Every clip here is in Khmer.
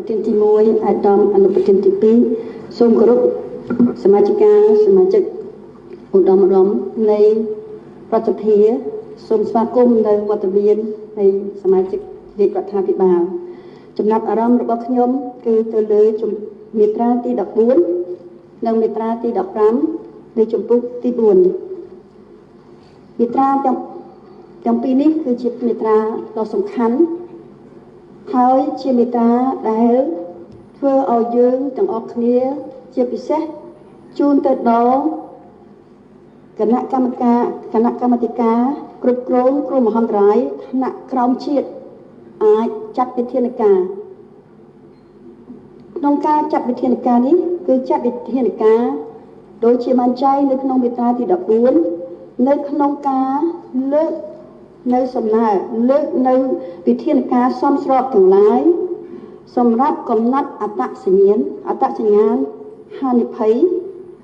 ធានទី1អាដាមអនុប្រធានទី2សូមគោរពសមាជិកឧត្តមឧត្តមនៃរដ្ឋសភាសូមស្វាគមន៍នៅវត្តមាននៃសមាជិករាជរដ្ឋាភិបាលចំណាប់អារម្មណ៍របស់ខ្ញុំគឺទៅលើមាត្រាទី14និងមាត្រាទី15នៃជំពូកទី4មាត្រាទាំងពីរនេះគឺជាមាត្រាដ៏សំខាន់ហើយជាមាត្រាដែលធ្វើឲ្យយើងទាំងអស់គ្នាជាពិសេសជូនទៅដល់គណៈកម្មាធិការគ្រប់គ្រងគ្រោះមហន្តរាយថ្នាក់ក្រោមជាតិអាចចាត់វិធានការក្នុងការចាត់វិធានការនេះគឺចាត់វិធានការដោយជាបានចែងនៅក្នុងមាត្រាទី14នៅក្នុងការលើកនៅសំណើលើកនៅវិធានការសមស្របទាំងឡាយសម្រាប់កំណត់អត្តសញ្ញាណហានិភ័យ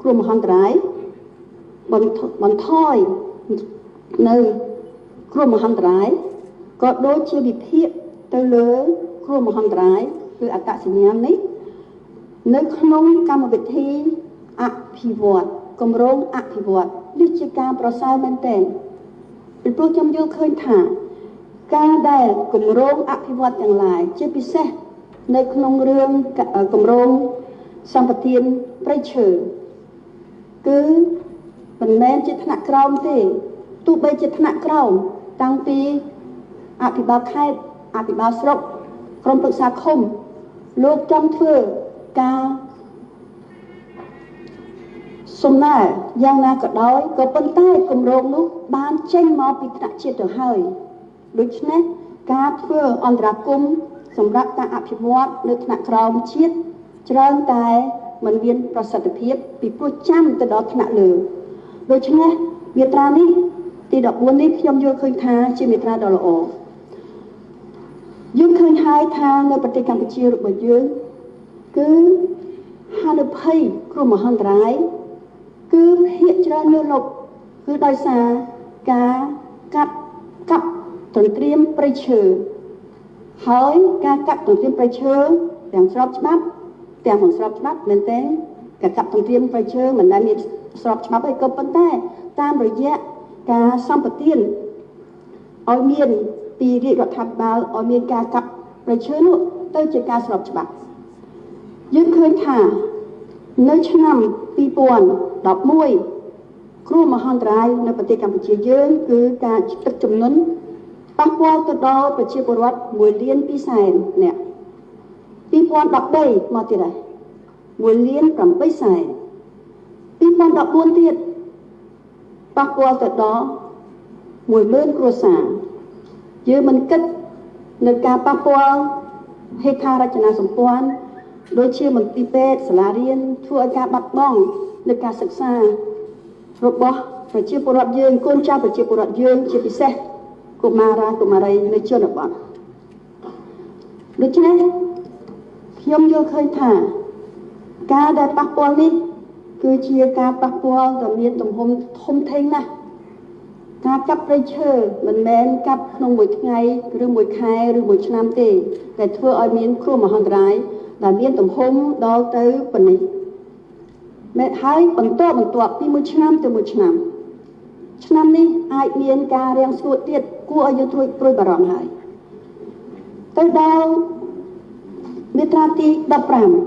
គ្រោះមហន្តរាយបន្ថយនៅគ្រោះមហន្តរាយក៏ដូចជាវិភាគទៅលើគ្រោះមហន្តរាយគឺអត្តសញ្ញាណនេះនៅក្នុងកម្មវិធីអភិវឌ្ឍគម្រោងអភិវឌ្ឍនេះជាការប្រសើរមែនទែនពីព្រោះខ្ញុំយល់ឃើញថាការដែលគម្រោងអភិវឌ្ឍទាំងឡាយជាពិសេសនៅក្នុងរឿងគម្រោងសម្បទានព្រៃឈើគឺមិនមែនជាថ្នាក់ក្រោមទេទោះបីជាថ្នាក់ក្រោមតាំងពីអភិបាលខេត្តអភិបាលស្រុកក្រុមប្រឹក្សាឃុំលោកចង់ធ្វើការសំណើយ៉ាងណាក៏ដោយក៏ប៉ុន្តែគម្រោងនោះបានចេញមកពីថ្នាក់ជាតិទៅហើយដូច្នេះការធ្វើអន្តរាគមន៍សម្រាប់ការអភិវឌ្ឍនៅថ្នាក់ក្រោមជាតិច្រើនតែមិនមានប្រសិទ្ធភាពពីព្រោះចាំទៅដល់ថ្នាក់លើដូច្នេះមាត្រានេះទី14នេះខ្ញុំយល់ឃើញថាជាមាត្រាដ៏ល្អយើងឃើញហើយថានៅប្រទេសកម្ពុជារបស់យើងគឺហានិភ័យគ្រោះមហន្តរាយគឺភាគច្រើនលើលុបគឺដោយសារការកាប់ទន្ទ្រានព្រៃឈើហើយការកាប់ទន្ទ្រានព្រៃឈើទាំងស្របច្បាប់ទាំងមិនស្របច្បាប់មែនទេការកាប់ទន្ទ្រានព្រៃឈើមិនដែលមានស្របច្បាប់ទេក៏ប៉ុន្តែតាមរយៈការសម្បទានឲ្យមានពីរាជរដ្ឋាភិបាលឲ្យមានការកាប់ព្រៃឈើនោះទៅជាការស្របច្បាប់យើងឃើញថានៅឆ្នាំ2011គ្រោះមហន្តរាយនៅប្រទេសកម្ពុជាយើងគឺការទឹកជំនន់ប៉ះពាល់ទៅដល់ប្រជាពលរដ្ឋ1,200,000នាក់2013មកទៀតហើយ1,800,000 2014ទៀតប៉ះពាល់ទៅដល់10,000គ្រួសារយើងមិនគិតនៅការប៉ះពាល់ហេដ្ឋារចនាសម្ព័ន្ធដូចជាមន្ទីរពេទ្យសាលារៀនធ្វើឲ្យការបាត់បង់នៃការសិក្សារបស់ប្រជាពលរដ្ឋយើងកូនចៅប្រជាពលរដ្ឋយើងជាពិសេសកុមារីនៅជនបទដូច្នេះខ្ញុំយល់ឃើញថាការដែលប៉ះពាល់នេះគឺជាការប៉ះពាល់ដែលមានទំហំធំធេងណាស់ការកាប់ព្រៃឈើមិនមែនកាប់ក្នុងមួយថ្ងៃឬមួយខែឬមួយឆ្នាំទេតែធ្វើឲ្យមានគ្រោះមហន្តរាយដែលមានទំហំដល់ទៅប៉ុណ្ណេះមែនហើយបន្ទាប់ពីមួយឆ្នាំទៅមួយឆ្នាំនេះអាចមានការរាំងស្ងួតទៀតគួរឲ្យយើងព្រួយបារម្ភហើយទៅដល់មាត្រាទី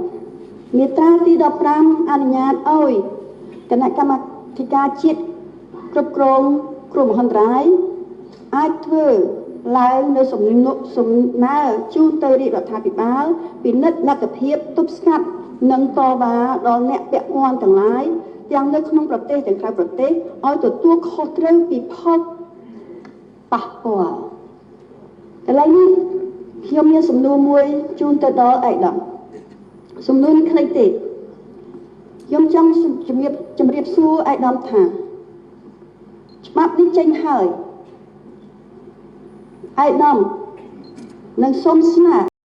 15មាត្រាទី15អនុញ្ញាតឲ្យគណៈកម្មាធិការជាតិគ្រប់គ្រងគ្រោះមហន្តរាយអាចធ្វើឡើងនៅសំណើជូនទៅរាជរដ្ឋាភិបាលពិនិត្យលទ្ធភាពទប់ស្កាត់និងតវ៉ាដល់អ្នកពាក់ព័ន្ធទាំងឡាយទាំងនៅក្នុងប្រទេសទាំងក្រៅប្រទេសឲ្យទទួលខុសត្រូវពីផលប៉ះពាល់កន្លែងនេះខ្ញុំមានសំណួរមួយជូនទៅដល់ឯកឧត្តមសំណួរនេះខ្លីទេខ្ញុំចង់ជំរាបសួរឯកឧត្តមថាច្បាប់នេះចេញហើយឯកឧត្តមនឹងសូមស្នើ